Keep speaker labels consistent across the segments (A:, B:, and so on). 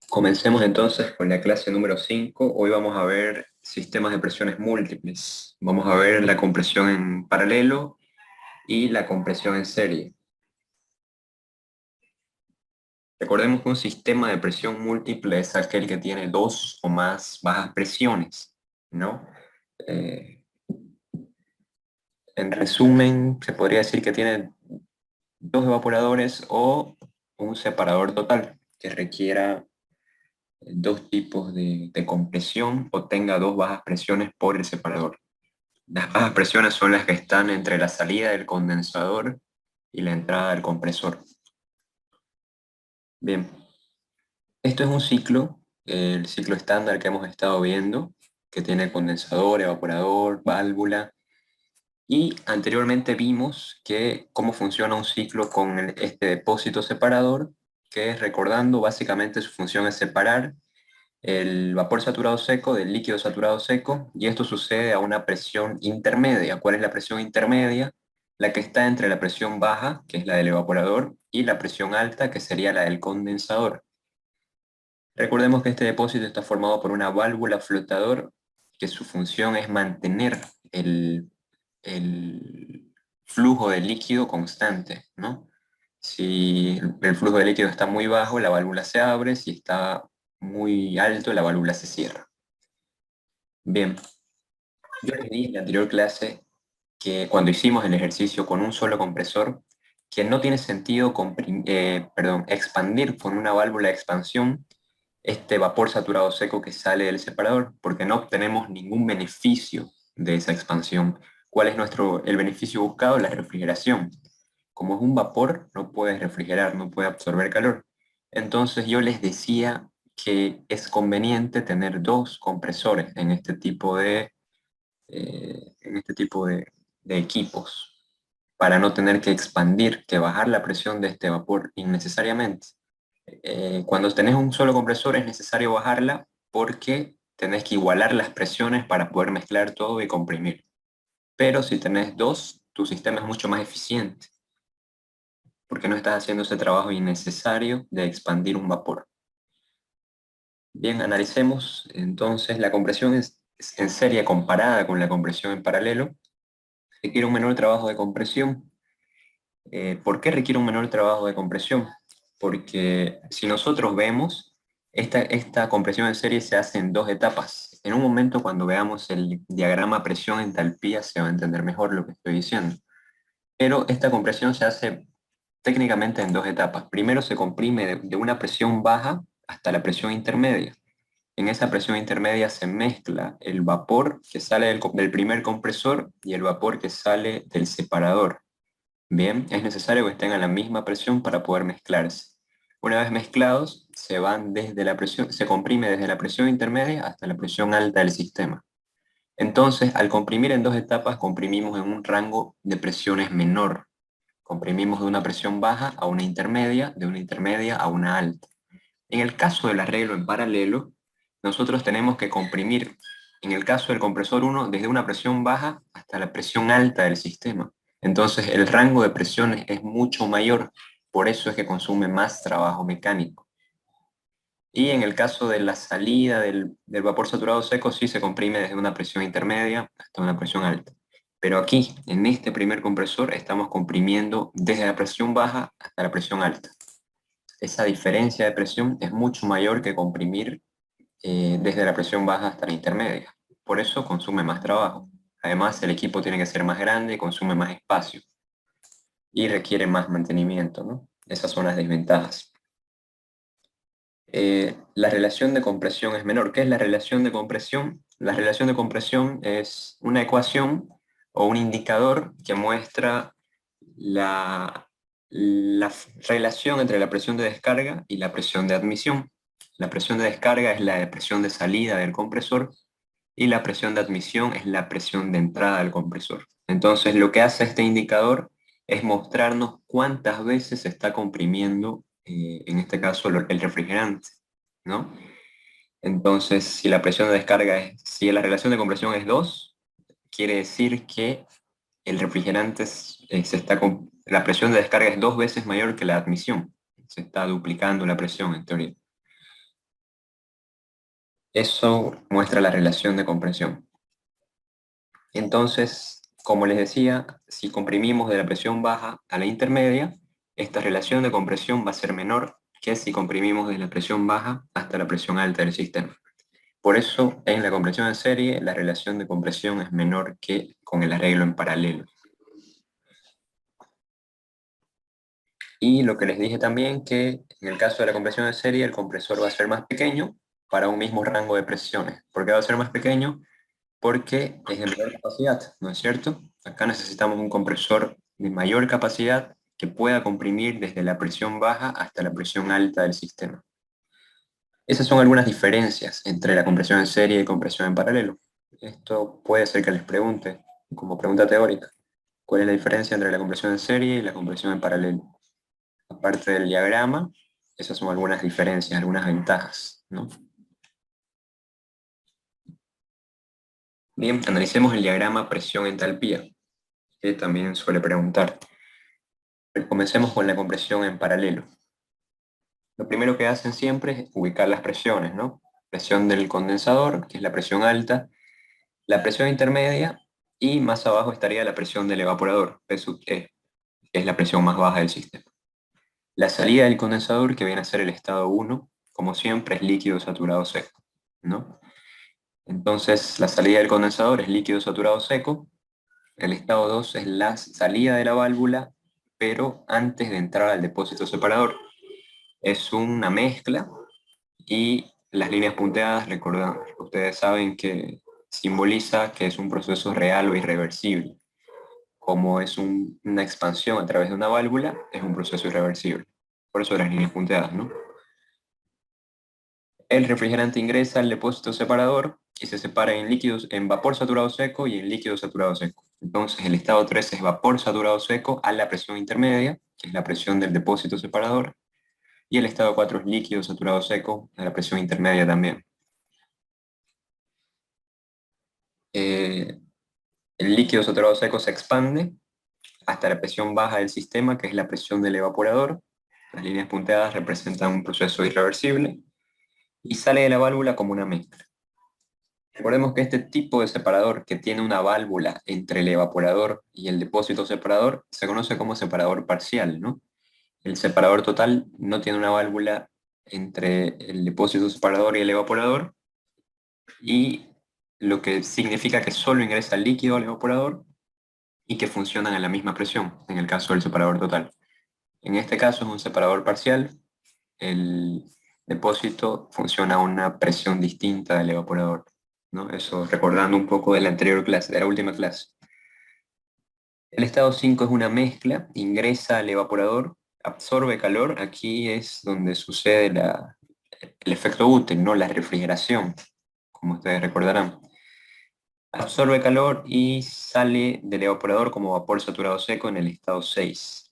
A: Comencemos entonces con la clase número 5. Hoy vamos a ver sistemas de presiones múltiples. Vamos a ver la compresión en paralelo y la compresión en serie. Recordemos que un sistema de presión múltiple es aquel que tiene dos o más bajas presiones, ¿no? Eh, en resumen, se podría decir que tiene dos evaporadores o un separador total que requiera dos tipos de compresión o tenga dos bajas presiones por el separador. Las bajas presiones son las que están entre la salida del condensador y la entrada del compresor. Bien, esto es un ciclo, el ciclo estándar que hemos estado viendo, que tiene condensador, evaporador, válvula, y anteriormente vimos que cómo funciona un ciclo con este depósito separador, que recordando básicamente su función es separar el vapor saturado seco del líquido saturado seco, y esto sucede a una presión intermedia. ¿Cuál es la presión intermedia? La que está entre la presión baja, que es la del evaporador, y la presión alta, que sería la del condensador. Recordemos que este depósito está formado por una válvula flotador, que su función es mantener el flujo de líquido constante, ¿no? Si el flujo de líquido está muy bajo, la válvula se abre; si está muy alto, la válvula se cierra. Bien, yo les dije en la anterior clase que cuando hicimos el ejercicio con un solo compresor, que no tiene sentido expandir con una válvula de expansión este vapor saturado seco que sale del separador, porque no obtenemos ningún beneficio de esa expansión. ¿Cuál es el beneficio buscado? La refrigeración. Como es un vapor, no puede refrigerar, no puede absorber calor. Entonces yo les decía que es conveniente tener dos compresores en este tipo de equipos, para no tener que expandir, que bajar la presión de este vapor innecesariamente. Cuando tenés un solo compresor es necesario bajarla porque tenés que igualar las presiones para poder mezclar todo y comprimir. Pero si tenés dos, tu sistema es mucho más eficiente, porque no estás haciendo ese trabajo innecesario de expandir un vapor. Bien, analicemos entonces la compresión en serie comparada con la compresión en paralelo. Requiere un menor trabajo de compresión. ¿Por qué requiere un menor trabajo de compresión? Porque si nosotros vemos, esta compresión en serie se hace en dos etapas. En un momento, cuando veamos el diagrama presión-entalpía, se va a entender mejor lo que estoy diciendo. Pero esta compresión se hace técnicamente en dos etapas. Primero se comprime de una presión baja hasta la presión intermedia. En esa presión intermedia se mezcla el vapor que sale del primer compresor y el vapor que sale del separador. Bien, es necesario que estén a la misma presión para poder mezclarse. Una vez mezclados, se comprime desde la presión intermedia hasta la presión alta del sistema. Entonces, al comprimir en dos etapas, comprimimos en un rango de presiones menor. Comprimimos de una presión baja a una intermedia, de una intermedia a una alta. En el caso del arreglo en paralelo, nosotros tenemos que comprimir, en el caso del compresor 1, desde una presión baja hasta la presión alta del sistema. Entonces el rango de presiones es mucho mayor, por eso es que consume más trabajo mecánico. Y en el caso de la salida del vapor saturado seco, sí se comprime desde una presión intermedia hasta una presión alta. Pero aquí, en este primer compresor, estamos comprimiendo desde la presión baja hasta la presión alta. Esa diferencia de presión es mucho mayor que comprimir desde la presión baja hasta la intermedia. Por eso consume más trabajo. Además, el equipo tiene que ser más grande, consume más espacio y requiere más mantenimiento, ¿no? Esas son las desventajas. La relación de compresión es menor. ¿Qué es la relación de compresión? La relación de compresión es una ecuación o un indicador que muestra la relación entre la presión de descarga y la presión de admisión. La presión de descarga es la presión de salida del compresor y la presión de admisión es la presión de entrada del compresor. Entonces, lo que hace este indicador es mostrarnos cuántas veces se está comprimiendo, en este caso, el refrigerante, ¿no? Entonces, si la relación de compresión es 2, quiere decir que el refrigerante la presión de descarga es 2 veces mayor que la admisión. Se está duplicando la presión, en teoría. Eso muestra la relación de compresión. Entonces, como les decía, si comprimimos de la presión baja a la intermedia, esta relación de compresión va a ser menor que si comprimimos de la presión baja hasta la presión alta del sistema. Por eso, en la compresión en serie, la relación de compresión es menor que con el arreglo en paralelo. Y lo que les dije también, que en el caso de la compresión en serie, el compresor va a ser más pequeño para un mismo rango de presiones. ¿Por qué va a ser más pequeño? Porque es de menor capacidad, ¿no es cierto? Acá necesitamos un compresor de mayor capacidad que pueda comprimir desde la presión baja hasta la presión alta del sistema. Esas son algunas diferencias entre la compresión en serie y compresión en paralelo. Esto puede ser que les pregunte, como pregunta teórica, ¿cuál es la diferencia entre la compresión en serie y la compresión en paralelo? Aparte del diagrama, esas son algunas diferencias, algunas ventajas, ¿no? Bien, analicemos el diagrama presión-entalpía, que también suele preguntar. Comencemos con la compresión en paralelo. Lo primero que hacen siempre es ubicar las presiones, ¿no? Presión del condensador, que es la presión alta, la presión intermedia, y más abajo estaría la presión del evaporador, P sub E, que es la presión más baja del sistema. La salida del condensador, que viene a ser el estado 1, como siempre, es líquido saturado seco, ¿no? Entonces, la salida del condensador es líquido saturado seco, el estado 2 es la salida de la válvula, pero antes de entrar al depósito separador. Es una mezcla y las líneas punteadas, recuerdan, ustedes saben que simboliza que es un proceso real o irreversible. Como es una expansión a través de una válvula, es un proceso irreversible. Por eso las líneas punteadas, ¿no? El refrigerante ingresa al depósito separador y se separa en líquidos, en vapor saturado seco y en líquido saturado seco. Entonces el estado 3 es vapor saturado seco a la presión intermedia, que es la presión del depósito separador, y el estado 4 es líquido saturado seco a la presión intermedia también. Eh, el líquido saturado seco se expande hasta la presión baja del sistema, que es la presión del evaporador. Las líneas punteadas representan un proceso irreversible y sale de la válvula como una mezcla. Recordemos que este tipo de separador que tiene una válvula entre el evaporador y el depósito separador se conoce como separador parcial, ¿no? El separador total no tiene una válvula entre el depósito separador y el evaporador, y lo que significa que solo ingresa líquido al evaporador y que funcionan a la misma presión, en el caso del separador total. En este caso es un separador parcial, el depósito funciona a una presión distinta del evaporador, ¿no? Eso recordando un poco de la anterior clase, de la última clase. El estado 5 es una mezcla, ingresa al evaporador, absorbe calor, aquí es donde sucede el efecto útil, ¿no? La refrigeración, como ustedes recordarán. Absorbe calor y sale del evaporador como vapor saturado seco en el estado 6.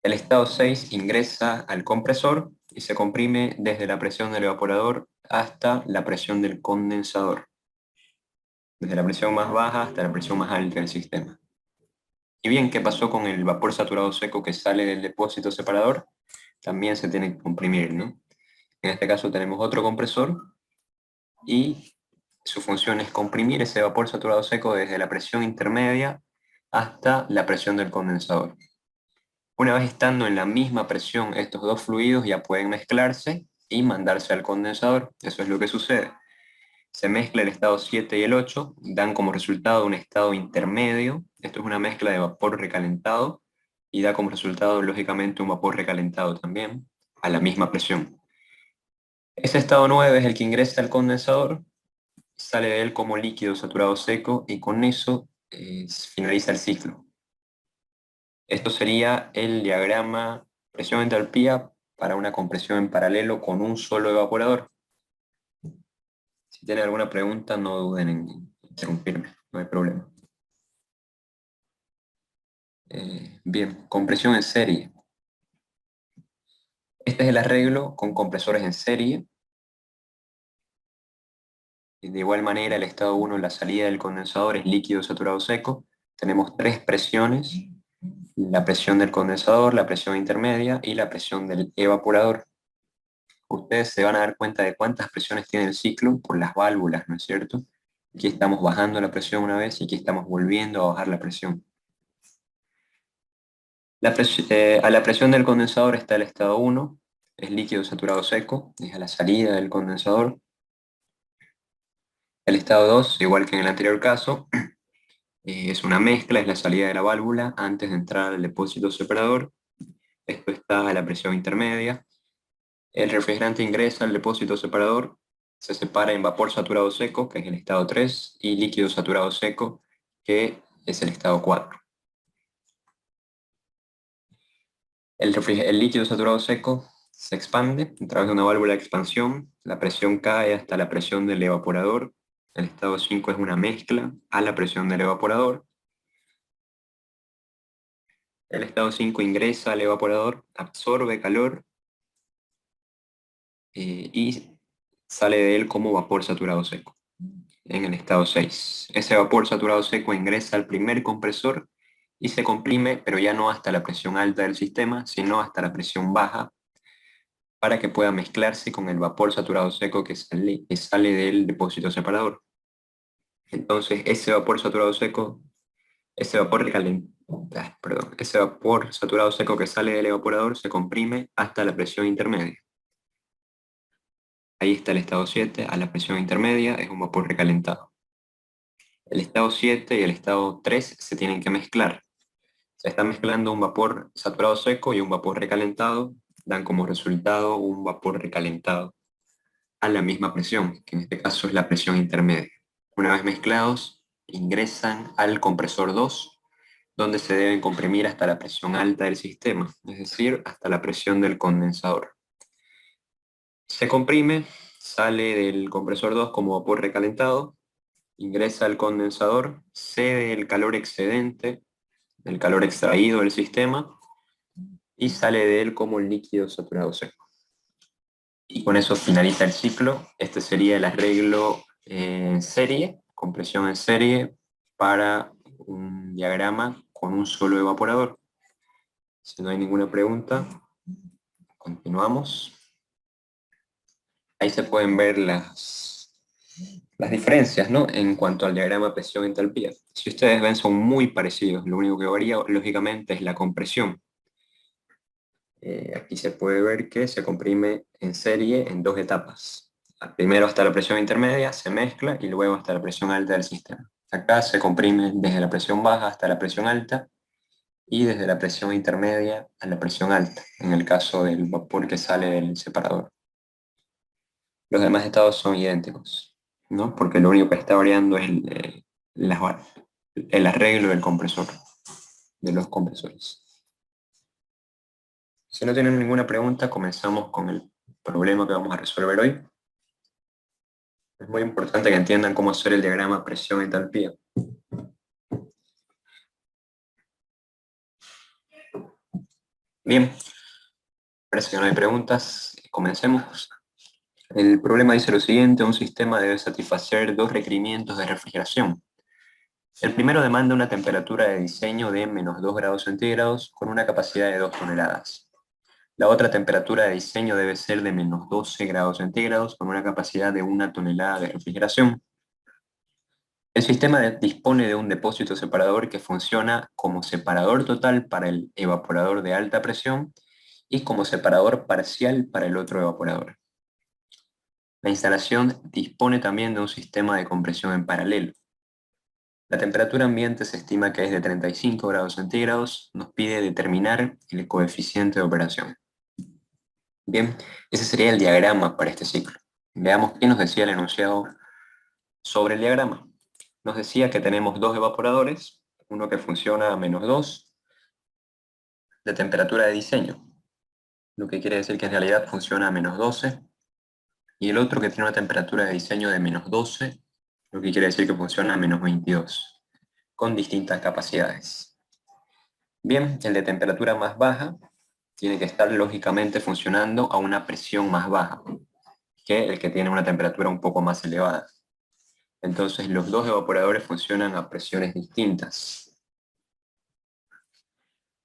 A: El estado 6 ingresa al compresor y se comprime desde la presión del evaporador hasta la presión del condensador, desde la presión más baja hasta la presión más alta del sistema. Y bien, ¿qué pasó con el vapor saturado seco que sale del depósito separador? También se tiene que comprimir, ¿no? En este caso tenemos otro compresor y su función es comprimir ese vapor saturado seco desde la presión intermedia hasta la presión del condensador. Una vez estando en la misma presión, estos dos fluidos ya pueden mezclarse y mandarse al condensador. Eso es lo que sucede. Se mezcla el estado 7 y el 8, dan como resultado un estado intermedio. Esto es una mezcla de vapor recalentado y da como resultado, lógicamente, un vapor recalentado también a la misma presión. Ese estado 9 es el que ingresa al condensador, sale de él como líquido saturado seco y con eso finaliza el ciclo. Esto sería el diagrama presión-entalpía para una compresión en paralelo con un solo evaporador. Si tienen alguna pregunta, no duden en interrumpirme, no hay problema. Bien, compresión en serie. Este es el arreglo con compresores en serie. Y de igual manera, el estado 1, la salida del condensador es líquido saturado seco. Tenemos tres presiones: la presión del condensador, la presión intermedia y la presión del evaporador. ustedes se van a dar cuenta de cuántas presiones tiene el ciclo por las válvulas, ¿no es cierto? Aquí estamos bajando la presión una vez y aquí estamos volviendo a bajar la presión. A la presión del condensador está el estado 1, es líquido saturado seco, es a la salida del condensador. El estado 2, igual que en el anterior caso, es una mezcla, es la salida de la válvula antes de entrar al depósito separador. Esto está a la presión intermedia. El refrigerante ingresa al depósito separador, se separa en vapor saturado seco, que es el estado 3, y líquido saturado seco, que es el estado 4. El líquido saturado seco se expande a través de una válvula de expansión, la presión cae hasta la presión del evaporador, el estado 5 es una mezcla a la presión del evaporador, el estado 5 ingresa al evaporador, absorbe calor y sale de él como vapor saturado seco. En el estado 6, ese vapor saturado seco ingresa al primer compresor y se comprime, pero ya no hasta la presión alta del sistema, sino hasta la presión baja, para que pueda mezclarse con el vapor saturado seco que sale del depósito separador. Entonces, ese vapor saturado seco, ese vapor saturado seco que sale del evaporador se comprime hasta la presión intermedia. Ahí está el estado 7, a la presión intermedia es un vapor recalentado. El estado 7 y el estado 3 se tienen que mezclar. Se está mezclando un vapor saturado seco y un vapor recalentado, dan como resultado un vapor recalentado a la misma presión, que en este caso es la presión intermedia. Una vez mezclados, ingresan al compresor 2, donde se deben comprimir hasta la presión alta del sistema, es decir, hasta la presión del condensador. Se comprime, sale del compresor 2 como vapor recalentado, ingresa al condensador, cede el calor excedente, el calor extraído del sistema, y sale de él como líquido saturado seco. Y con eso finaliza el ciclo. Este sería el arreglo en serie, compresión en serie, para un diagrama con un solo evaporador. Si no hay ninguna pregunta, continuamos. Ahí se pueden ver las diferencias, ¿no? En cuanto al diagrama presión-entalpía. Si ustedes ven, son muy parecidos. Lo único que varía, lógicamente, es la compresión. Aquí se puede ver que se comprime en serie en dos etapas. Primero hasta la presión intermedia, se mezcla y luego hasta la presión alta del sistema. Acá se comprime desde la presión baja hasta la presión alta y desde la presión intermedia a la presión alta, en el caso del vapor que sale del separador. Los demás estados son idénticos, ¿no? Porque lo único que está variando es el arreglo del compresor, de los compresores. Si no tienen ninguna pregunta, comenzamos con el problema que vamos a resolver hoy. Es muy importante que entiendan cómo hacer el diagrama presión-entalpía. Bien, parece que no hay preguntas. Comencemos. El problema dice lo siguiente: un sistema debe satisfacer dos requerimientos de refrigeración. El primero demanda una temperatura de diseño de -2 grados centígrados con una capacidad de 2 toneladas. La otra temperatura de diseño debe ser de -12 grados centígrados con una capacidad de 1 tonelada de refrigeración. El sistema dispone de un depósito separador que funciona como separador total para el evaporador de alta presión y como separador parcial para el otro evaporador. La instalación dispone también de un sistema de compresión en paralelo. La temperatura ambiente se estima que es de 35 grados centígrados. Nos pide determinar el coeficiente de operación. Bien, ese sería el diagrama para este ciclo. Veamos qué nos decía el enunciado sobre el diagrama. Nos decía que tenemos dos evaporadores, uno que funciona a -2 de temperatura de diseño, lo que quiere decir que en realidad funciona a -12, y el otro que tiene una temperatura de diseño de -12, lo que quiere decir que funciona a -22, con distintas capacidades. Bien, el de temperatura más baja tiene que estar lógicamente funcionando a una presión más baja que el que tiene una temperatura un poco más elevada. Entonces los dos evaporadores funcionan a presiones distintas.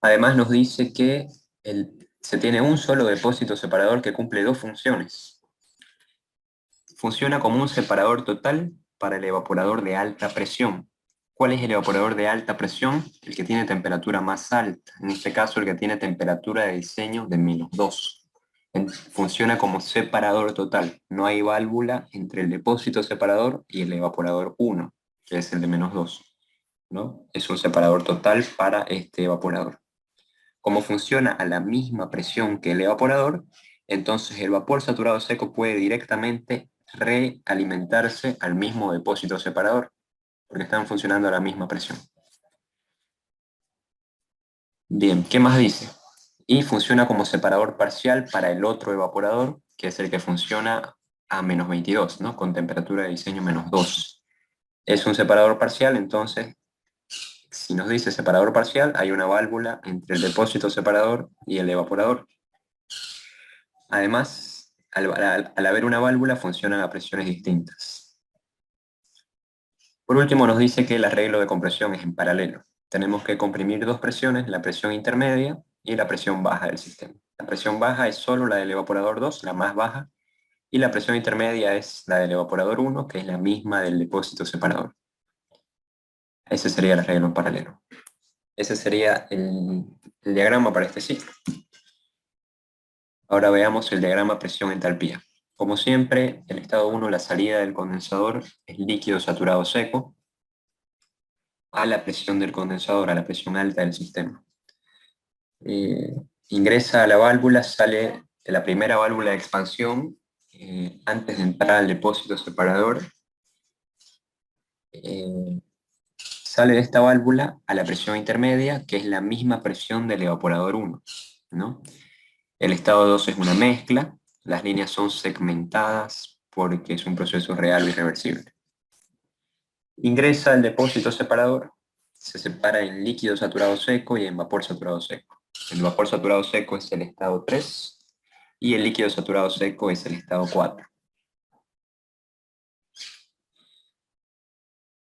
A: Además nos dice que se tiene un solo depósito separador que cumple dos funciones. Funciona como un separador total para el evaporador de alta presión. ¿Cuál es el evaporador de alta presión? El que tiene temperatura más alta, en este caso el que tiene temperatura de diseño de -2. Funciona como separador total, no hay válvula entre el depósito separador y el evaporador 1, que es el de -2, ¿no? Es un separador total para este evaporador. Como funciona a la misma presión que el evaporador, entonces el vapor saturado seco puede directamente realimentarse al mismo depósito separador, porque están funcionando a la misma presión. Bien, ¿qué más dice? Y funciona como separador parcial para el otro evaporador, que es el que funciona a -22, ¿no? Con temperatura de diseño -2. Es un separador parcial, entonces, si nos dice separador parcial, hay una válvula entre el depósito separador y el evaporador. Además, al haber una válvula, funcionan a presiones distintas. Por último, nos dice que el arreglo de compresión es en paralelo. Tenemos que comprimir dos presiones, la presión intermedia y la presión baja del sistema. La presión baja es solo la del evaporador 2, la más baja, y la presión intermedia es la del evaporador 1, que es la misma del depósito separador. Ese sería el arreglo en paralelo. Ese sería el diagrama para este ciclo. Ahora veamos el diagrama presión-entalpía. Como siempre, el estado 1, la salida del condensador, es líquido saturado seco, a la presión del condensador, a la presión alta del sistema. Eh, Ingresa a la válvula, sale de la primera válvula de expansión, antes de entrar al depósito separador, sale de esta válvula a la presión intermedia, que es la misma presión del evaporador 1, ¿no? El estado 2 es una mezcla, las líneas son segmentadas porque es un proceso real y irreversible. Ingresa al depósito separador, se separa en líquido saturado seco y en vapor saturado seco. El vapor saturado seco es el estado 3 y el líquido saturado seco es el estado 4.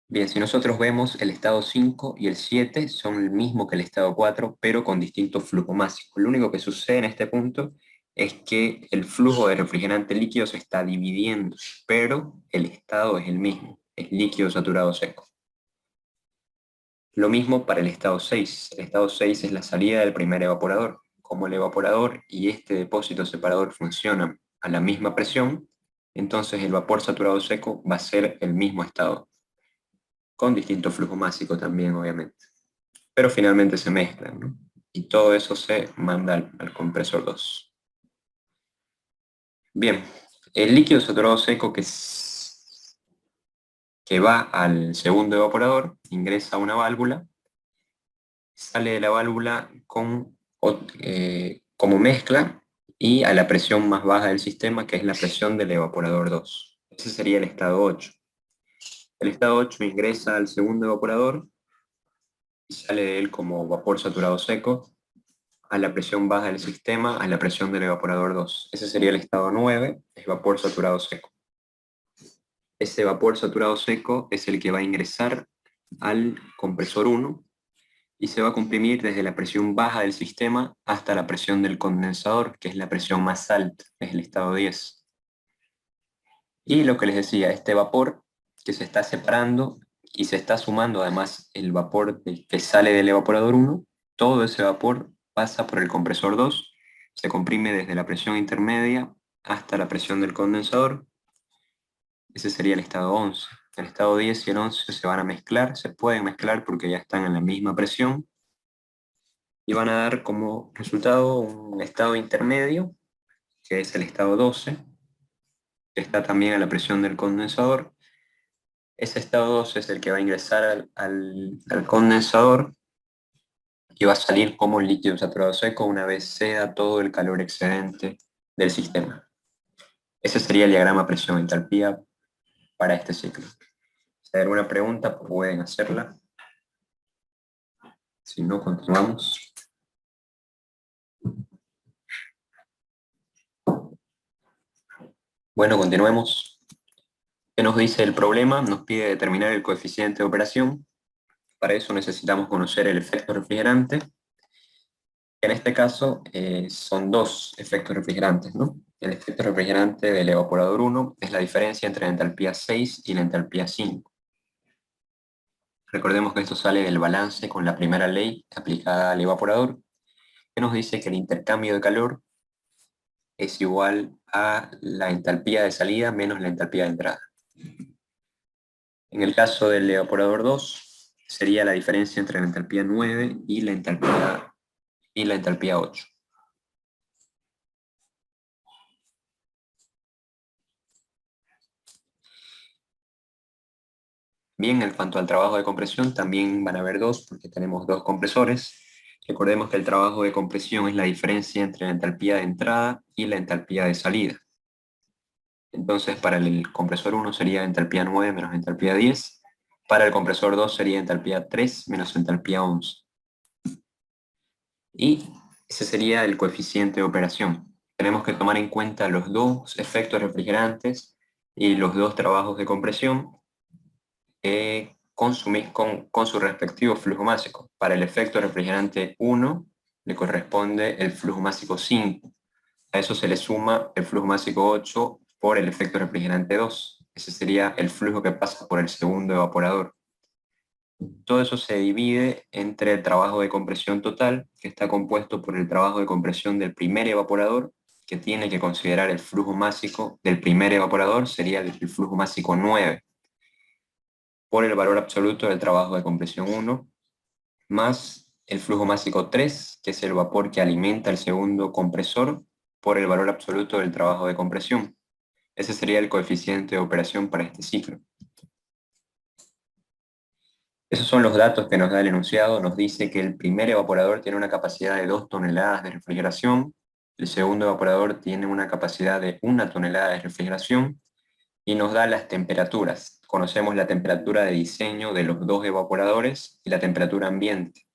A: Bien, si nosotros vemos el estado 5 y el 7 son el mismo que el estado 4, pero con distinto flujo másico. Lo único que sucede en este punto es que el flujo de refrigerante líquido se está dividiendo, pero el estado es el mismo, es líquido saturado seco. Lo mismo para el estado 6. El estado 6 es la salida del primer evaporador. Como el evaporador y este depósito separador funcionan a la misma presión, entonces el vapor saturado seco va a ser el mismo estado, con distinto flujo másico también, obviamente. Pero finalmente se mezclan, ¿no? Y todo eso se manda al compresor 2. Bien, el líquido saturado seco que va al segundo evaporador ingresa a una válvula, sale de la válvula como mezcla y a la presión más baja del sistema, que es la presión del evaporador 2. Ese sería el estado 8. El estado 8 ingresa al segundo evaporador y sale de él como vapor saturado seco a la presión baja del sistema, a la presión del evaporador 2. Ese sería el estado 9, es vapor saturado seco. Ese vapor saturado seco es el que va a ingresar al compresor 1 y se va a comprimir desde la presión baja del sistema hasta la presión del condensador, que es la presión más alta, es el estado 10. Y lo que les decía, este vapor que se está separando y se está sumando además el vapor que sale del evaporador 1, todo ese vapor pasa por el compresor 2, se comprime desde la presión intermedia hasta la presión del condensador. Ese sería el estado 11. El estado 10 y el 11 se van a mezclar, se pueden mezclar porque ya están en la misma presión, y van a dar como resultado un estado intermedio, que es el estado 12, que está también a la presión del condensador. Ese estado 12 es el que va a ingresar al condensador y va a salir como líquido saturado seco una vez ceda todo el calor excedente del sistema. Ese sería el diagrama presión-entalpía para este ciclo. Si hay alguna pregunta, pueden hacerla. Si no, continuamos. Bueno, continuemos. ¿Qué nos dice el problema? Nos pide determinar el coeficiente de operación. Para eso necesitamos conocer el efecto refrigerante, En este caso son dos efectos refrigerantes, ¿no? El efecto refrigerante del evaporador 1 es la diferencia entre la entalpía 6 y la entalpía 5. Recordemos que esto sale del balance con la primera ley aplicada al evaporador, que nos dice que el intercambio de calor es igual a la entalpía de salida menos la entalpía de entrada. En el caso del evaporador 2, sería la diferencia entre la entalpía 9 y la entalpía 8. Bien, en cuanto al trabajo de compresión, también van a haber dos, porque tenemos dos compresores. Recordemos que el trabajo de compresión es la diferencia entre la entalpía de entrada y la entalpía de salida. Entonces, para el compresor 1 sería entalpía 9 menos entalpía 10. Para el compresor 2 sería entalpía 3 menos entalpía 11. Y ese sería el coeficiente de operación. Tenemos que tomar en cuenta los dos efectos refrigerantes y los dos trabajos de compresión con su respectivo flujo másico. Para el efecto refrigerante 1 le corresponde el flujo másico 5. A eso se le suma el flujo másico 8 por el efecto refrigerante 2. Ese sería el flujo que pasa por el segundo evaporador. Todo eso se divide entre el trabajo de compresión total, que está compuesto por el trabajo de compresión del primer evaporador, que tiene que considerar el flujo másico del primer evaporador, sería el flujo másico 9, por el valor absoluto del trabajo de compresión 1, más el flujo másico 3, que es el vapor que alimenta el segundo compresor, por el valor absoluto del trabajo de compresión. Ese sería el coeficiente de operación para este ciclo. Esos son los datos que nos da el enunciado. Nos dice que el primer evaporador tiene una capacidad de 2 toneladas de refrigeración, el segundo evaporador tiene una capacidad de 1 tonelada de refrigeración, y nos da las temperaturas. Conocemos la temperatura de diseño de los dos evaporadores y la temperatura ambiente.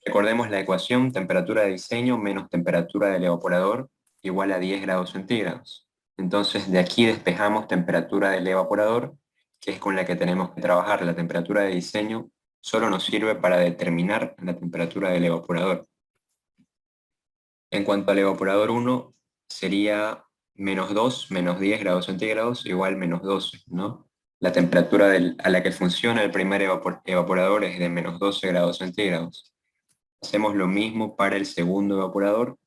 A: Recordemos la ecuación temperatura de diseño menos temperatura del evaporador igual a 10 grados centígrados. Entonces de aquí despejamos temperatura del evaporador, que es con la que tenemos que trabajar. La temperatura de diseño solo nos sirve para determinar la temperatura del evaporador. En cuanto al evaporador 1, sería menos 2, menos 10 grados centígrados, igual menos 12, ¿no? La temperatura a la que funciona el primer evaporador es de menos 12 grados centígrados. Hacemos lo mismo para el segundo evaporador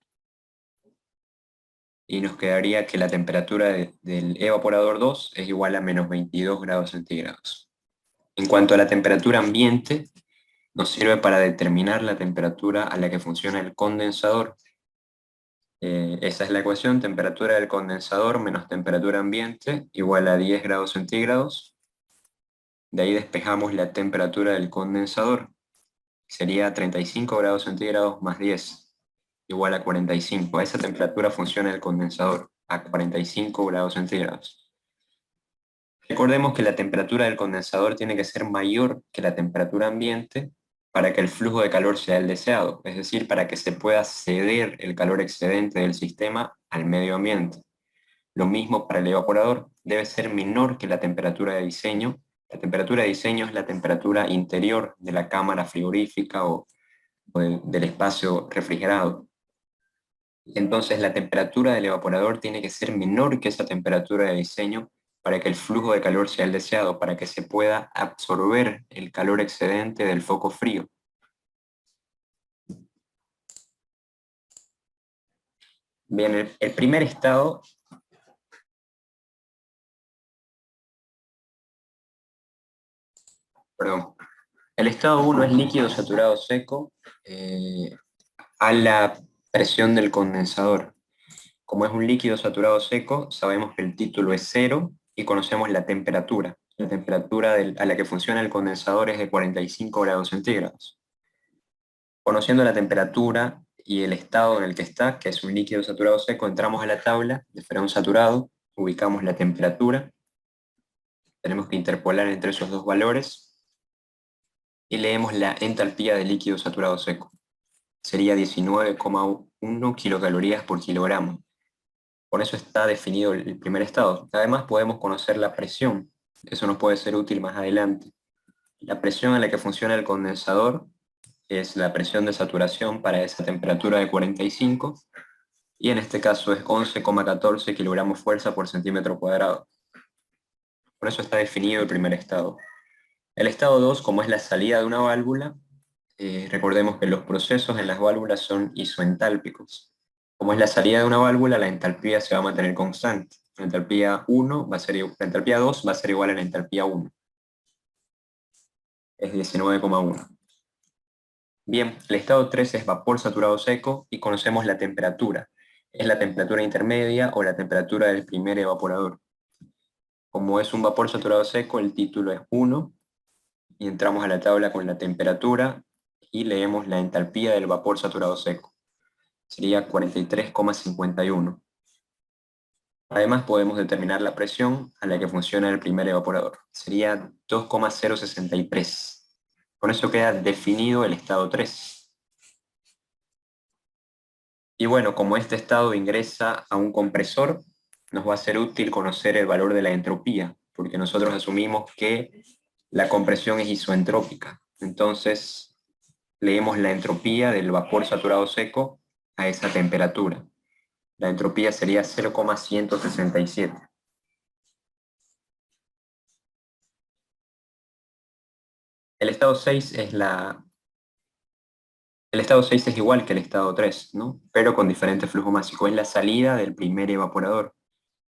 A: y nos quedaría que la temperatura del evaporador 2 es igual a menos 22 grados centígrados. En cuanto a la temperatura ambiente, nos sirve para determinar la temperatura a la que funciona el condensador. Esa es la ecuación, temperatura del condensador menos temperatura ambiente igual a 10 grados centígrados. De ahí despejamos la temperatura del condensador, sería 35 grados centígrados más 10, igual a 45. A esa temperatura funciona el condensador, a 45 grados centígrados. Recordemos que la temperatura del condensador tiene que ser mayor que la temperatura ambiente para que el flujo de calor sea el deseado, es decir, para que se pueda ceder el calor excedente del sistema al medio ambiente. Lo mismo para el evaporador, debe ser menor que la temperatura de diseño. La temperatura de diseño es la temperatura interior de la cámara frigorífica o del espacio refrigerado. Entonces la temperatura del evaporador tiene que ser menor que esa temperatura de diseño para que el flujo de calor sea el deseado, para que se pueda absorber el calor excedente del foco frío. Bien, el primer estado perdón, el estado 1 es líquido saturado seco a la presión del condensador. Como es un líquido saturado seco, sabemos que el título es cero y conocemos la temperatura. La temperatura a la que funciona el condensador es de 45 grados centígrados. Conociendo la temperatura y el estado en el que está, que es un líquido saturado seco, entramos a la tabla de Freon saturado, ubicamos la temperatura, tenemos que interpolar entre esos dos valores y leemos la entalpía del líquido saturado seco. Sería 19,1 kilocalorías por kilogramo. Con eso está definido el primer estado. Además podemos conocer la presión. Eso nos puede ser útil más adelante. La presión a la que funciona el condensador es la presión de saturación para esa temperatura de 45, y en este caso es 11,14 kilogramos fuerza por centímetro cuadrado. Por eso está definido el primer estado. El estado 2, como es la salida de una válvula, recordemos que los procesos en las válvulas son isoentálpicos. Como es la salida de una válvula, la entalpía se va a mantener constante. La entalpía 2 va a ser igual a la entalpía 1. Es 19,1. Bien, el estado 3 es vapor saturado seco y conocemos la temperatura. Es la temperatura intermedia o la temperatura del primer evaporador. Como es un vapor saturado seco, el título es 1, y entramos a la tabla con la temperatura y leemos la entalpía del vapor saturado seco. Sería 43,51. Además podemos determinar la presión a la que funciona el primer evaporador. Sería 2,063. Con eso queda definido el estado 3. Y bueno, como este estado ingresa a un compresor, nos va a ser útil conocer el valor de la entropía, porque nosotros asumimos que la compresión es isoentrópica. Entonces, leemos la entropía del vapor saturado seco a esa temperatura. La entropía sería 0,167. El estado 6 es el estado 6 es igual que el estado 3, ¿no? Pero con diferente flujo másico. Es la salida del primer evaporador.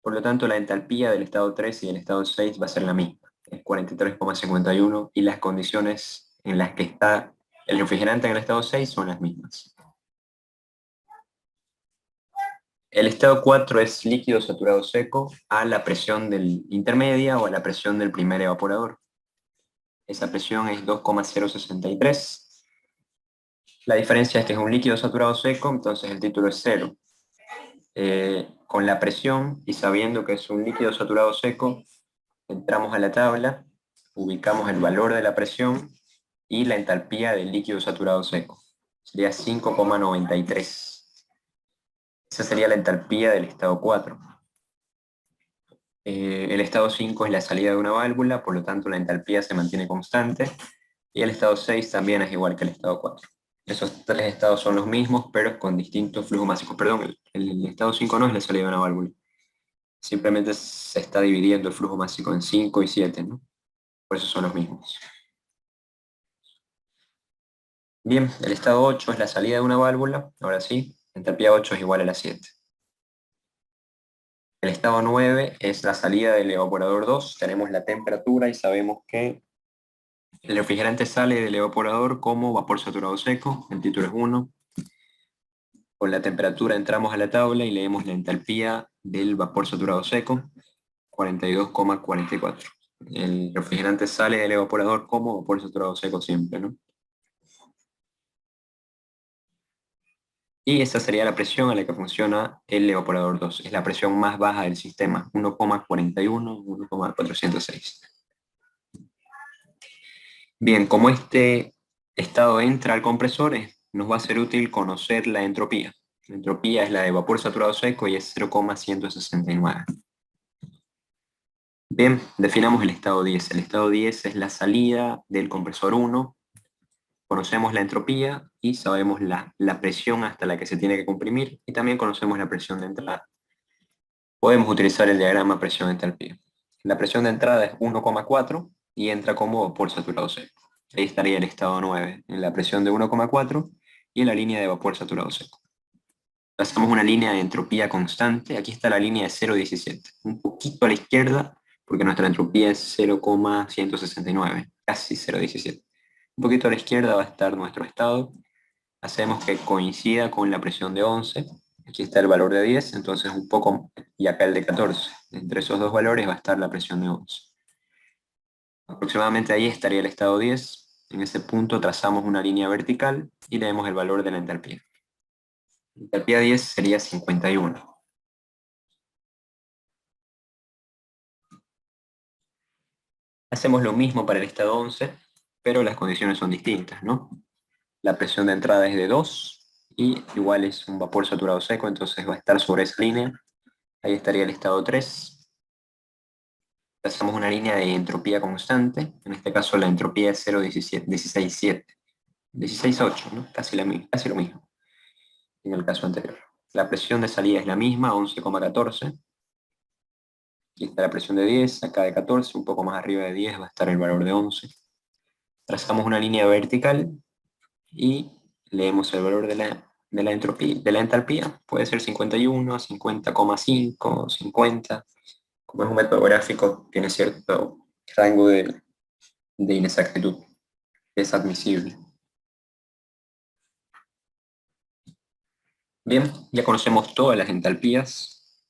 A: Por lo tanto, la entalpía del estado 3 y del estado 6 va a ser la misma. Es 43,51, y las condiciones en las que está el refrigerante en el estado 6 son las mismas. El estado 4 es líquido saturado seco a la presión del intermedia o a la presión del primer evaporador. Esa presión es 2,063. La diferencia es que es un líquido saturado seco, entonces el título es 0. Con la presión y sabiendo que es un líquido saturado seco, entramos a la tabla, ubicamos el valor de la presión y la entalpía del líquido saturado seco. Sería 5,93. Esa sería la entalpía del estado 4. El estado 5 es la salida de una válvula, por lo tanto la entalpía se mantiene constante, y el estado 6 también es igual que el estado 4. Esos tres estados son los mismos, pero con distintos flujos máxicos. Perdón, el estado 5 no es la salida de una válvula. Simplemente se está dividiendo el flujo másico en 5 y 7, ¿no? Por eso son los mismos. Bien, el estado 8 es la salida de una válvula. Ahora sí, entalpía 8 es igual a la 7. El estado 9 es la salida del evaporador 2. Tenemos la temperatura y sabemos que el refrigerante sale del evaporador como vapor saturado seco. El título es 1. Con la temperatura entramos a la tabla y leemos la entalpía del vapor saturado seco, 42,44. El refrigerante sale del evaporador como vapor saturado seco siempre, ¿no? Y esa sería la presión a la que funciona el evaporador 2. Es la presión más baja del sistema, 1,41, 1,406. Bien, como este estado entra al compresor, nos va a ser útil conocer la entropía. La entropía es la de vapor saturado seco y es 0,169. Bien, definamos el estado 10. El estado 10 es la salida del compresor 1. Conocemos la entropía y sabemos la presión hasta la que se tiene que comprimir, y también conocemos la presión de entrada. Podemos utilizar el diagrama presión-entalpía. La presión de entrada es 1,4 y entra como vapor saturado seco. Ahí estaría el estado 9, en la presión de 1,4 y en la línea de vapor saturado seco. Trazamos una línea de entropía constante. Aquí está la línea de 0,17, un poquito a la izquierda, porque nuestra entropía es 0,169, casi 0,17. Un poquito a la izquierda va a estar nuestro estado. Hacemos que coincida con la presión de 11. Aquí está el valor de 10, entonces un poco, y acá el de 14. Entre esos dos valores va a estar la presión de 11. Aproximadamente ahí estaría el estado 10. En ese punto trazamos una línea vertical y leemos el valor de la entalpía. La entalpía 10 sería 51. Hacemos lo mismo para el estado 11, pero las condiciones son distintas, ¿no? La presión de entrada es de 2 y igual es un vapor saturado seco, entonces va a estar sobre esa línea. Ahí estaría el estado 3. Trazamos una línea de entropía constante, en este caso la entropía es 0,167. 16,8, ¿no? Casi lo mismo en el caso anterior. La presión de salida es la misma, 11,14. Aquí está la presión de 10, acá de 14, un poco más arriba de 10 va a estar el valor de 11. Trazamos una línea vertical y leemos el valor de la entropía, de la entalpía. Puede ser 51, 50,5, 50. Como es un método gráfico, tiene cierto rango de inexactitud. Es admisible. Bien, ya conocemos todas las entalpías.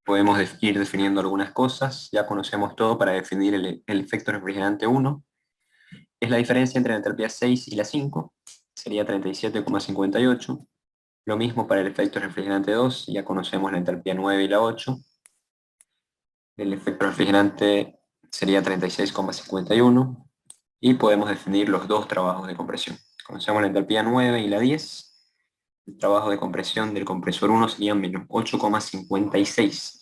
A: Podemos ir definiendo algunas cosas. Ya conocemos todo para definir el efecto refrigerante 1. Es la diferencia entre la entalpía 6 y la 5. Sería 37,58. Lo mismo para el efecto refrigerante 2. Ya conocemos la entalpía 9 y la 8. El efecto refrigerante sería 36,51. Y podemos definir los dos trabajos de compresión. Conocemos la entalpía 9 y la 10. El trabajo de compresión del compresor 1 sería menos 8,56.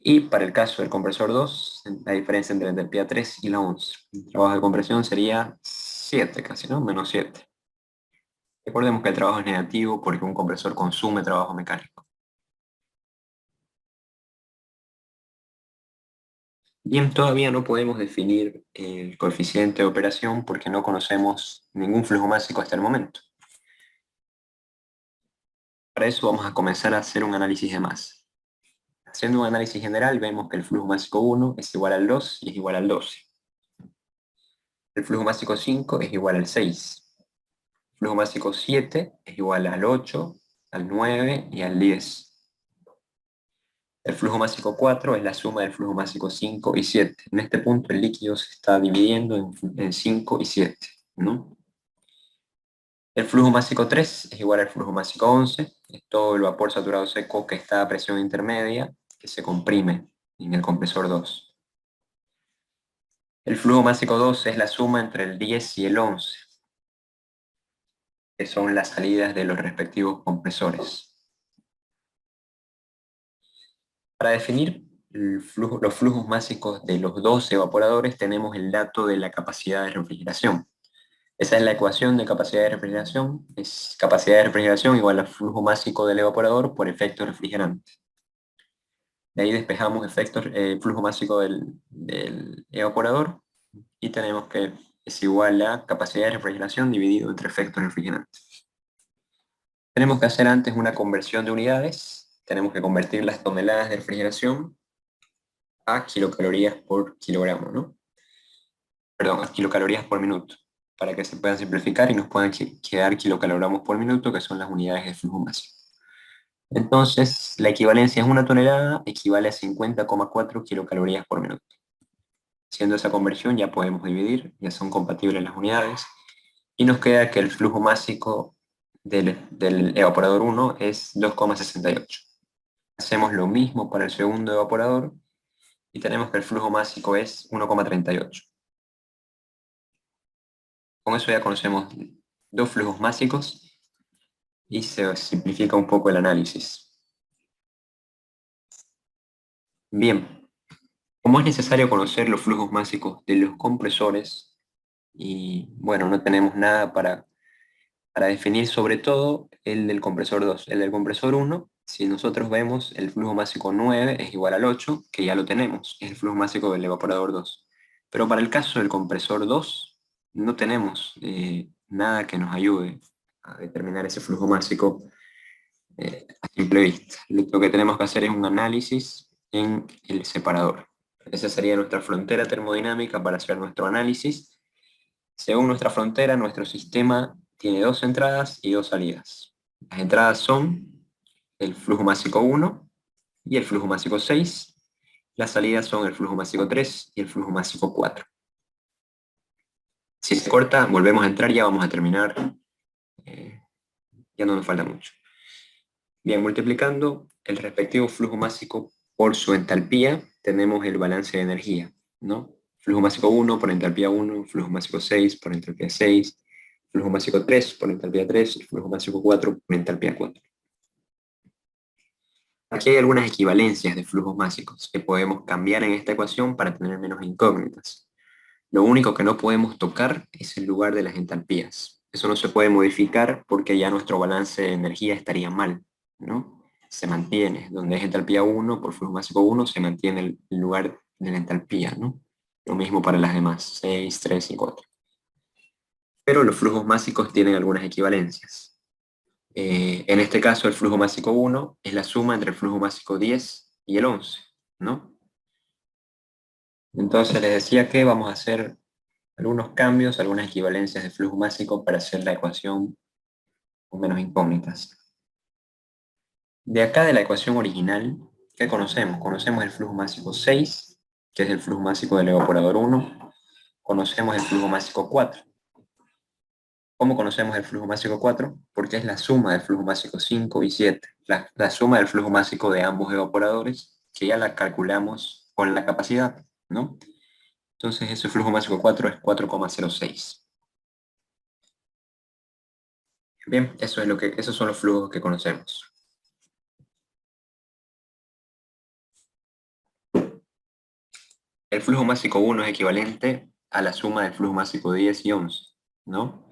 A: Y para el caso del compresor 2, la diferencia entre la entalpía 3 y la 11. El trabajo de compresión sería 7 casi, ¿no? Menos 7. Recordemos que el trabajo es negativo porque un compresor consume trabajo mecánico. Bien, todavía no podemos definir el coeficiente de operación porque no conocemos ningún flujo másico hasta el momento. Para eso vamos a comenzar a hacer un análisis de masa. Haciendo un análisis general vemos que el flujo másico 1 es igual al 2 y es igual al 12. El flujo másico 5 es igual al 6. El flujo másico 7 es igual al 8, al 9 y al 10. El flujo másico 4 es la suma del flujo másico 5 y 7. En este punto el líquido se está dividiendo en 5 y 7, ¿no? El flujo másico 3 es igual al flujo másico 11. Es todo el vapor saturado seco que está a presión intermedia, que se comprime en el compresor 2. El flujo másico 2 es la suma entre el 10 y el 11, que son las salidas de los respectivos compresores. Para definir los flujos máxicos de los dos evaporadores tenemos el dato de la capacidad de refrigeración. Esa es la ecuación de capacidad de refrigeración. Es capacidad de refrigeración igual al flujo másico del evaporador por efecto refrigerante. De ahí despejamos flujo másico del evaporador y tenemos que es igual a capacidad de refrigeración dividido entre efecto refrigerante. Tenemos que hacer antes una conversión de unidades. Tenemos que convertir las toneladas de refrigeración a kilocalorías por kilogramo, ¿no? Perdón, a kilocalorías por minuto, para que se puedan simplificar y nos puedan quedar kilocalogramos por minuto, que son las unidades de flujo máximo. Entonces, la equivalencia es una tonelada, equivale a 50,4 kilocalorías por minuto. Haciendo esa conversión ya podemos dividir, ya son compatibles las unidades, y nos queda que el flujo másico del evaporador 1 es 2,68. Hacemos lo mismo para el segundo evaporador, y tenemos que el flujo másico es 1,38. Con eso ya conocemos dos flujos máxicos y se simplifica un poco el análisis. Bien, como es necesario conocer los flujos máxicos de los compresores, y bueno, no tenemos nada para definir sobre todo el del compresor 2. El del compresor 1, si nosotros vemos el flujo másico 9 es igual al 8, que ya lo tenemos, es el flujo másico del evaporador 2. Pero para el caso del compresor 2, no tenemos nada que nos ayude a determinar ese flujo másico a simple vista. Lo que tenemos que hacer es un análisis en el separador. Esa sería nuestra frontera termodinámica para hacer nuestro análisis. Según nuestra frontera, nuestro sistema tiene dos entradas y dos salidas. Las entradas son el flujo másico 1 y el flujo másico 6. Las salidas son el flujo másico 3 y el flujo másico 4. Si se corta, volvemos a entrar y ya vamos a terminar. Ya no nos falta mucho. Bien, multiplicando el respectivo flujo másico por su entalpía, tenemos el balance de energía, ¿no? Flujo másico 1 por entalpía 1, flujo másico 6 por entalpía 6, flujo másico 3 por entalpía 3 y flujo másico 4 por entalpía 4. Aquí hay algunas equivalencias de flujos máxicos que podemos cambiar en esta ecuación para tener menos incógnitas. Lo único que no podemos tocar es el lugar de las entalpías. Eso no se puede modificar porque ya nuestro balance de energía estaría mal, ¿no? Se mantiene, donde es entalpía 1 por flujo másico 1, se mantiene el lugar de la entalpía, ¿no? Lo mismo para las demás, 6, 3 y 4. Pero los flujos másicos tienen algunas equivalencias. En este caso, el flujo másico 1 es la suma entre el flujo másico 10 y el 11, ¿no? Entonces les decía que vamos a hacer algunos cambios, algunas equivalencias de flujo másico para hacer la ecuación con menos incógnitas. De acá de la ecuación original, ¿qué conocemos? Conocemos el flujo másico 6, que es el flujo másico del evaporador 1. Conocemos el flujo másico 4. ¿Cómo conocemos el flujo másico 4? Porque es la suma del flujo másico 5 y 7. La suma del flujo másico de ambos evaporadores, que ya la calculamos con la capacidad, ¿no? Entonces ese flujo másico 4 es 4,06. Bien, esos son los flujos que conocemos. El flujo másico 1 es equivalente a la suma del flujo másico 10 y 11, ¿no?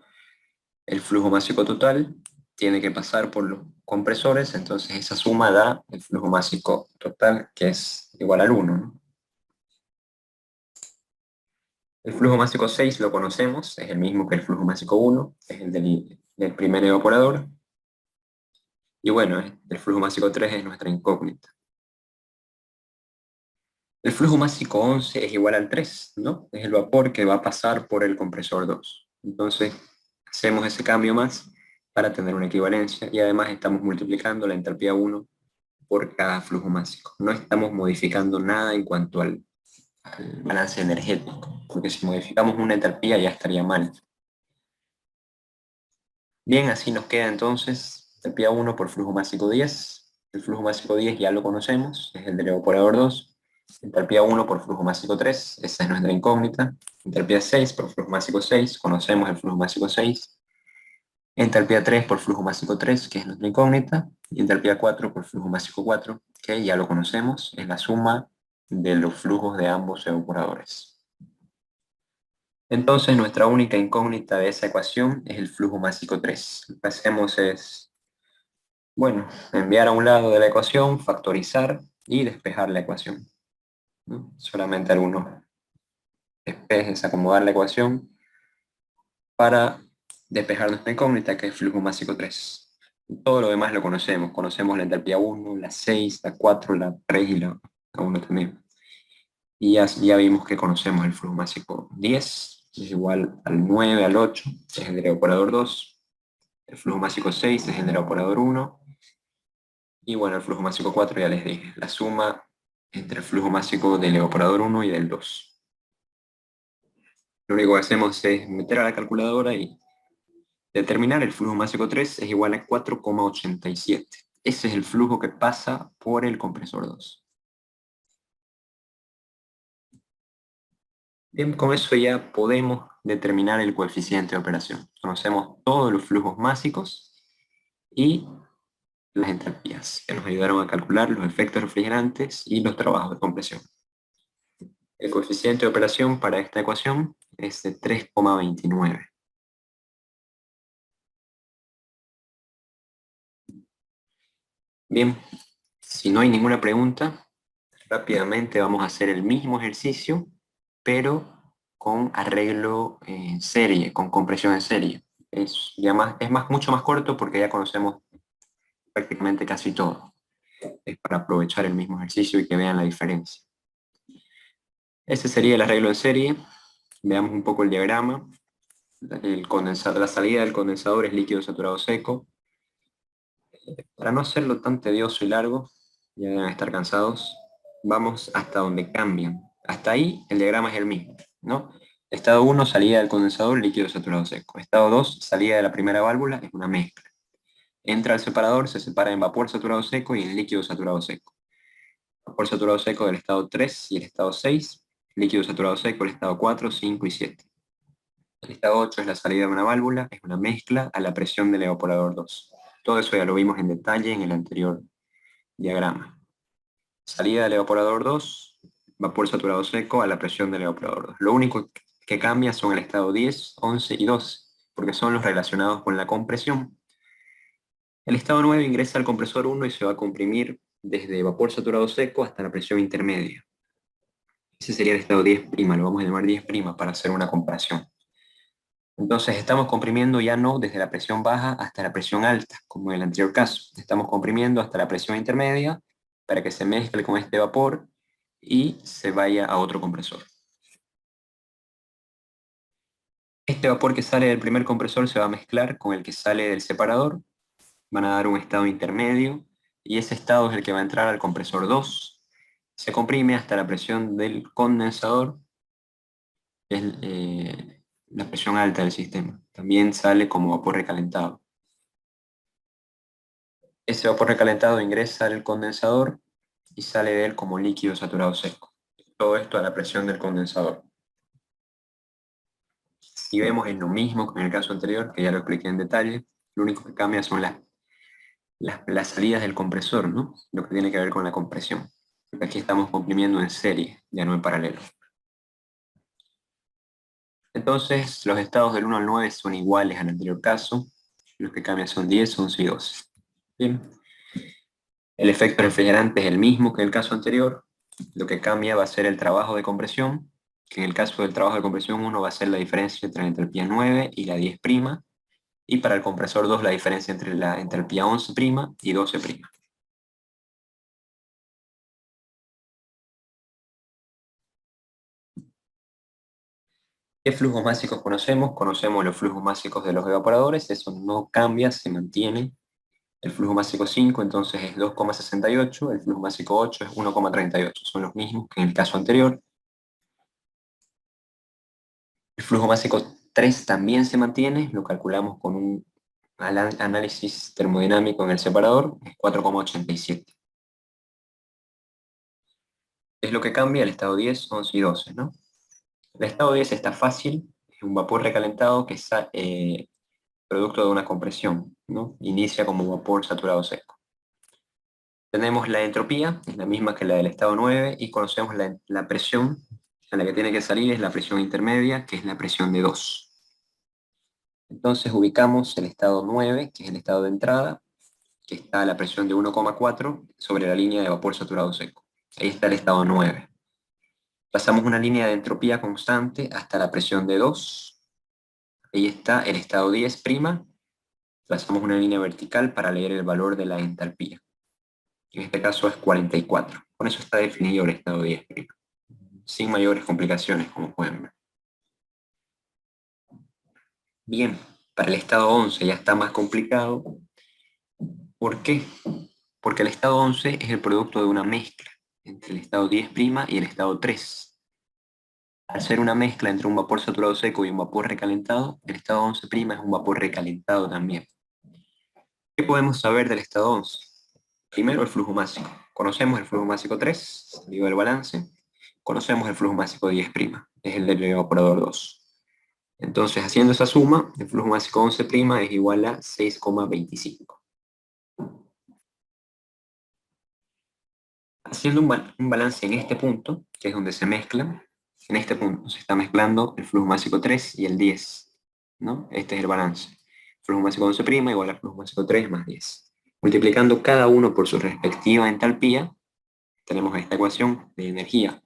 A: El flujo másico total tiene que pasar por los compresores, entonces esa suma da el flujo másico total, que es igual al 1, ¿no? El flujo másico 6 lo conocemos, es el mismo que el flujo másico 1, es el del primer evaporador. Y bueno, el flujo másico 3 es nuestra incógnita. El flujo másico 11 es igual al 3, ¿no? Es el vapor que va a pasar por el compresor 2. Entonces, hacemos ese cambio más para tener una equivalencia y además estamos multiplicando la entalpía 1 por cada flujo másico. No estamos modificando nada en cuanto al balance energético, porque si modificamos una entalpía ya estaría mal. Bien, así nos queda entonces entalpía 1 por flujo másico 10. El flujo másico 10 ya lo conocemos, es el del evaporador 2. Entalpía 1 por flujo másico 3, esa es nuestra incógnita. Entalpía 6 por flujo másico 6, conocemos el flujo másico 6. Entalpía 3 por flujo másico 3, que es nuestra incógnita. Y entalpía 4 por flujo másico 4, que ya lo conocemos, es la suma de los flujos de ambos evaporadores. Entonces nuestra única incógnita de esa ecuación es el flujo másico 3. Lo que hacemos es, bueno, enviar a un lado de la ecuación, factorizar y despejar la ecuación, ¿no? Solamente algunos despejes, acomodar la ecuación para despejar nuestra incógnita, que es flujo másico 3. Todo lo demás lo conocemos. Conocemos la entalpía 1, la 6, la 4, la 3 y la 1 también. Y ya vimos que conocemos el flujo másico 10, es igual al 9, al 8, es el del evaporador 2. El flujo másico 6 es el del evaporador 1. Y bueno, el flujo másico 4 ya les dije, la suma entre el flujo másico del evaporador 1 y del 2. Lo único que hacemos es meter a la calculadora y determinar el flujo másico 3 es igual a 4,87. Ese es el flujo que pasa por el compresor 2. Bien, con eso ya podemos determinar el coeficiente de operación. Conocemos todos los flujos másicos y las entalpías, que nos ayudaron a calcular los efectos refrigerantes y los trabajos de compresión. El coeficiente de operación para esta ecuación es de 3,29. Bien, si no hay ninguna pregunta, rápidamente vamos a hacer el mismo ejercicio, pero con arreglo en serie, con compresión en serie. Mucho más corto porque ya conocemos prácticamente casi todo. Es para aprovechar el mismo ejercicio y que vean la diferencia. Ese sería el arreglo en serie. Veamos un poco el diagrama. La salida del condensador es líquido saturado seco. Para no hacerlo tan tedioso y largo, ya deben estar cansados, vamos hasta donde cambian. Hasta ahí el diagrama es el mismo, ¿no? Estado 1, salida del condensador, líquido saturado seco. Estado 2, salida de la primera válvula, es una mezcla. Entra al separador, se separa en vapor saturado seco y en líquido saturado seco. Vapor saturado seco del estado 3 y el estado 6, líquido saturado seco el estado 4, 5 y 7. El estado 8 es la salida de una válvula, es una mezcla a la presión del evaporador 2. Todo eso ya lo vimos en detalle en el anterior diagrama. Salida del evaporador 2, vapor saturado seco a la presión del evaporador 2. Lo único que cambia son el estado 10, 11 y 12, porque son los relacionados con la compresión. El estado 9 ingresa al compresor 1 y se va a comprimir desde vapor saturado seco hasta la presión intermedia. Ese sería el estado 10', lo vamos a llamar 10' para hacer una comparación. Entonces estamos comprimiendo ya no desde la presión baja hasta la presión alta, como en el anterior caso. Estamos comprimiendo hasta la presión intermedia para que se mezcle con este vapor y se vaya a otro compresor. Este vapor que sale del primer compresor se va a mezclar con el que sale del separador, van a dar un estado intermedio, y ese estado es el que va a entrar al compresor 2. Se comprime hasta la presión del condensador, que es la presión alta del sistema. También sale como vapor recalentado. Ese vapor recalentado ingresa al condensador y sale de él como líquido saturado seco. Todo esto a la presión del condensador. Y vemos es lo mismo que en el caso anterior, que ya lo expliqué en detalle. Lo único que cambia son las salidas del compresor, ¿no? Lo que tiene que ver con la compresión. Porque aquí estamos comprimiendo en serie, ya no en paralelo. Entonces, los estados del 1 al 9 son iguales al anterior caso. Los que cambian son 10, 11 y 12. Bien. El efecto refrigerante es el mismo que en el caso anterior. Lo que cambia va a ser el trabajo de compresión, que en el caso del trabajo de compresión 1 va a ser la diferencia entre la entalpía 9 y la 10', y para el compresor 2 la diferencia entre la entalpía 11' y 12'. ¿Qué flujos básicos conocemos? Conocemos los flujos básicos de los evaporadores, eso no cambia, se mantiene. El flujo básico 5 entonces es 2,68, el flujo básico 8 es 1,38, son los mismos que en el caso anterior. El flujo básico 3 también se mantiene, lo calculamos con un análisis termodinámico en el separador, es 4,87. Es lo que cambia el estado 10, 11 y 12, ¿no? El estado 10 está fácil, es un vapor recalentado que es producto de una compresión, ¿no? Inicia como vapor saturado seco. Tenemos la entropía, es la misma que la del estado 9, y conocemos la presión a la que tiene que salir, es la presión intermedia, que es la presión de 2. Entonces ubicamos el estado 9, que es el estado de entrada, que está a la presión de 1,4 sobre la línea de vapor saturado seco. Ahí está el estado 9. Pasamos una línea de entropía constante hasta la presión de 2. Ahí está el estado 10'. Trazamos una línea vertical para leer el valor de la entalpía. En este caso es 44. Con eso está definido el estado 10', sin mayores complicaciones, como pueden ver. Bien, para el estado 11 ya está más complicado. ¿Por qué? Porque el estado 11 es el producto de una mezcla entre el estado 10' y el estado 3. Al ser una mezcla entre un vapor saturado seco y un vapor recalentado, el estado 11' es un vapor recalentado también. ¿Qué podemos saber del estado 11? Primero, el flujo másico. Conocemos el flujo másico 3, salido del balance. Conocemos el flujo másico 10', es el del evaporador 2. Entonces, haciendo esa suma, el flujo másico 11' es igual a 6,25. Haciendo un balance en este punto, que es donde se mezclan, en este punto se está mezclando el flujo másico 3 y el 10, ¿no? Este es el balance. Flujo másico 11' igual al flujo másico 3 más 10. Multiplicando cada uno por su respectiva entalpía, tenemos esta ecuación de energía.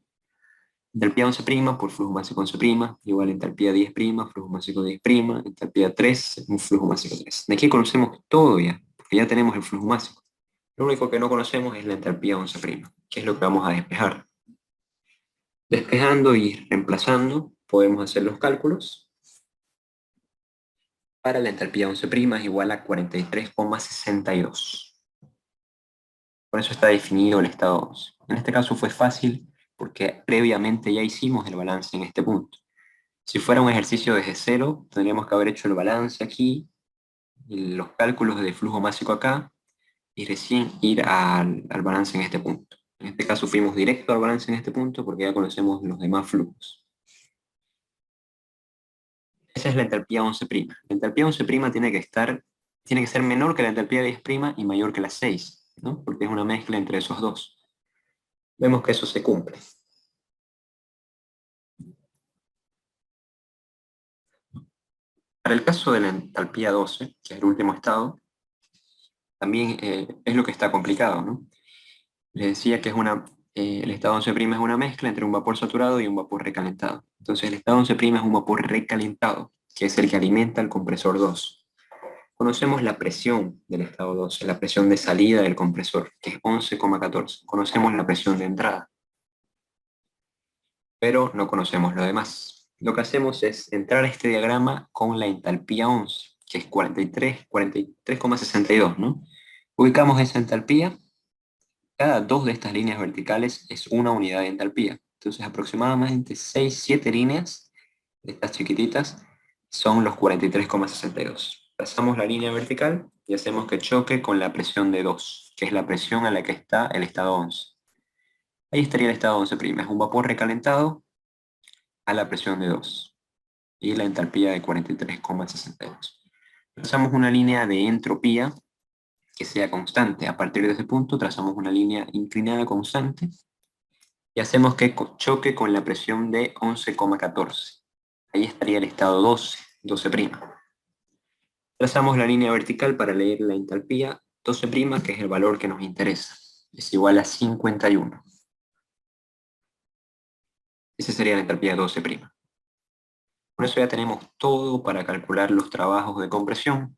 A: Entalpía 11' por flujo másico 11' igual a entalpía 10', flujo másico 10', entalpía 3, un flujo másico 3. De aquí conocemos todo ya, porque ya tenemos el flujo másico. Lo único que no conocemos es la entalpía 11', que es lo que vamos a despejar. Despejando y reemplazando, podemos hacer los cálculos. Para la entalpía 11' es igual a 43,62. Por eso está definido el estado 11. En este caso fue fácil porque previamente ya hicimos el balance en este punto. Si fuera un ejercicio desde cero, tendríamos que haber hecho el balance aquí, y los cálculos de flujo másico acá, y recién ir al balance en este punto. En este caso fuimos directo al balance en este punto porque ya conocemos los demás flujos. Esa es la entalpía 11'. La entalpía 11' tiene que ser menor que la entalpía 10' y mayor que la 6, ¿no? Porque es una mezcla entre esos dos. Vemos que eso se cumple. Para el caso de la entalpía 12, que es el último estado, también es lo que está complicado, ¿no? Les decía que el estado 11' es una mezcla entre un vapor saturado y un vapor recalentado. Entonces el estado 11' es un vapor recalentado, que es el que alimenta el compresor 2. Conocemos la presión del estado 12, la presión de salida del compresor, que es 11,14. Conocemos la presión de entrada, pero no conocemos lo demás. Lo que hacemos es entrar a este diagrama con la entalpía 11, que es 43,62, ¿no? Ubicamos esa entalpía. Cada dos de estas líneas verticales es una unidad de entalpía. Entonces, aproximadamente 6, 7 líneas de estas chiquititas son los 43,62. Trazamos la línea vertical y hacemos que choque con la presión de 2, que es la presión a la que está el estado 11. Ahí estaría el estado 11', es un vapor recalentado a la presión de 2 y la entalpía de 43,62. Trazamos una línea de entropía que sea constante. A partir de ese punto trazamos una línea inclinada constante y hacemos que choque con la presión de 11,14. Ahí estaría el estado 12, 12'. Trazamos la línea vertical para leer la entalpía 12', que es el valor que nos interesa. Es igual a 51. Esa sería la entalpía 12'. Con eso ya tenemos todo para calcular los trabajos de compresión.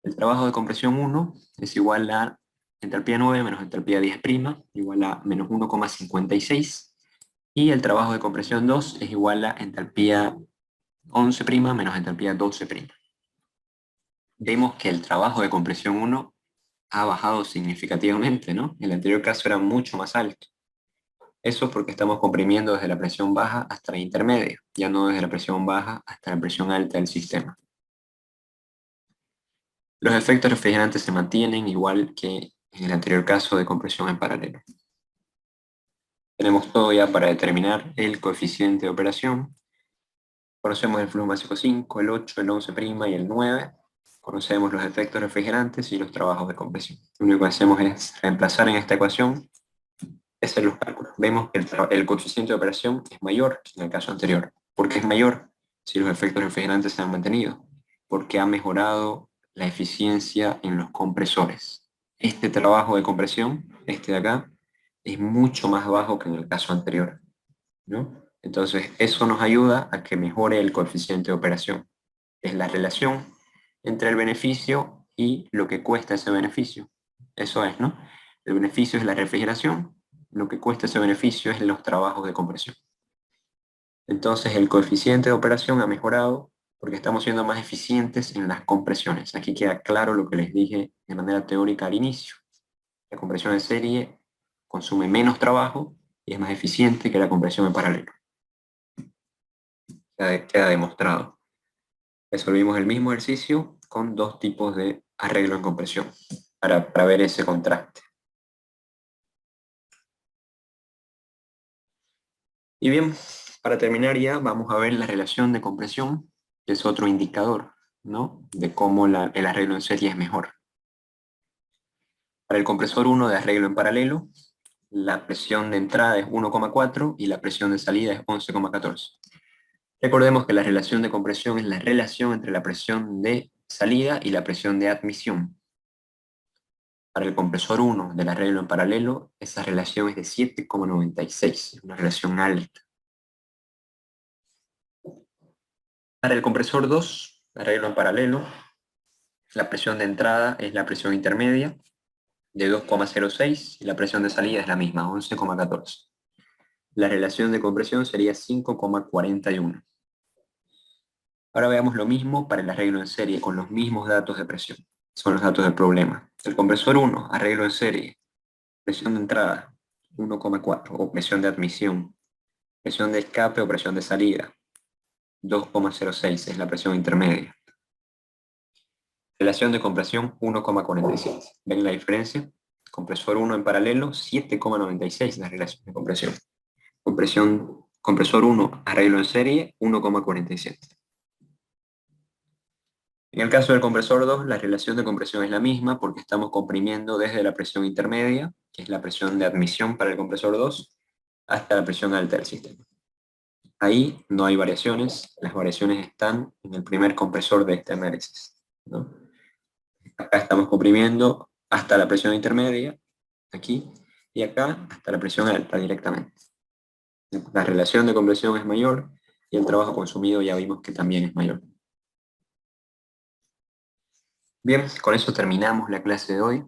A: El trabajo de compresión 1 es igual a entalpía 9 menos entalpía 10', igual a menos 1,56. Y el trabajo de compresión 2 es igual a entalpía 11' menos entalpía 12'. Vemos que el trabajo de compresión 1 ha bajado significativamente, ¿no? El anterior caso era mucho más alto. Eso porque estamos comprimiendo desde la presión baja hasta la intermedia, ya no desde la presión baja hasta la presión alta del sistema. Los efectos refrigerantes se mantienen igual que en el anterior caso de compresión en paralelo. Tenemos todo ya para determinar el coeficiente de operación. Conocemos el flujo básico 5, el 8, el 11' y el 9. Conocemos los efectos refrigerantes y los trabajos de compresión. Lo único que hacemos es reemplazar en esta ecuación, hacer los cálculos. Vemos que el coeficiente de operación es mayor que en el caso anterior. ¿Por qué es mayor si los efectos refrigerantes se han mantenido? Porque ha mejorado la eficiencia en los compresores. Este trabajo de compresión, este de acá, es mucho más bajo que en el caso anterior, ¿no? Entonces, eso nos ayuda a que mejore el coeficiente de operación. Es la relación entre el beneficio y lo que cuesta ese beneficio. Eso es, ¿no? El beneficio es la refrigeración, lo que cuesta ese beneficio es los trabajos de compresión. Entonces, el coeficiente de operación ha mejorado porque estamos siendo más eficientes en las compresiones. Aquí queda claro lo que les dije de manera teórica al inicio. La compresión en serie consume menos trabajo y es más eficiente que la compresión en paralelo. Queda demostrado. Resolvimos el mismo ejercicio con dos tipos de arreglo en compresión para ver ese contraste. Y bien, para terminar ya vamos a ver la relación de compresión, que es otro indicador, ¿no?, de cómo el arreglo en serie es mejor. Para el compresor 1 de arreglo en paralelo, la presión de entrada es 1,4 y la presión de salida es 11,14. Recordemos que la relación de compresión es la relación entre la presión de salida y la presión de admisión. Para el compresor 1 del arreglo en paralelo, esa relación es de 7,96, es una relación alta. Para el compresor 2, arreglo en paralelo, la presión de entrada es la presión intermedia, de 2,06, y la presión de salida es la misma, 11,14. La relación de compresión sería 5,41. Ahora veamos lo mismo para el arreglo en serie, con los mismos datos de presión. Son los datos del problema. El compresor 1, arreglo en serie, presión de entrada, 1,4, o presión de admisión. Presión de escape o presión de salida, 2,06 es la presión intermedia. Relación de compresión, 1,47. ¿Ven la diferencia? Compresor 1 en paralelo, 7,96 la relación de compresión. Compresor 1, arreglo en serie, 1,47. En el caso del compresor 2, la relación de compresión es la misma porque estamos comprimiendo desde la presión intermedia, que es la presión de admisión para el compresor 2, hasta la presión alta del sistema. Ahí no hay variaciones, las variaciones están en el primer compresor de este análisis, ¿no? Acá estamos comprimiendo hasta la presión intermedia, aquí, y acá hasta la presión alta directamente. La relación de compresión es mayor y el trabajo consumido ya vimos que también es mayor. Bien, con eso terminamos la clase de hoy.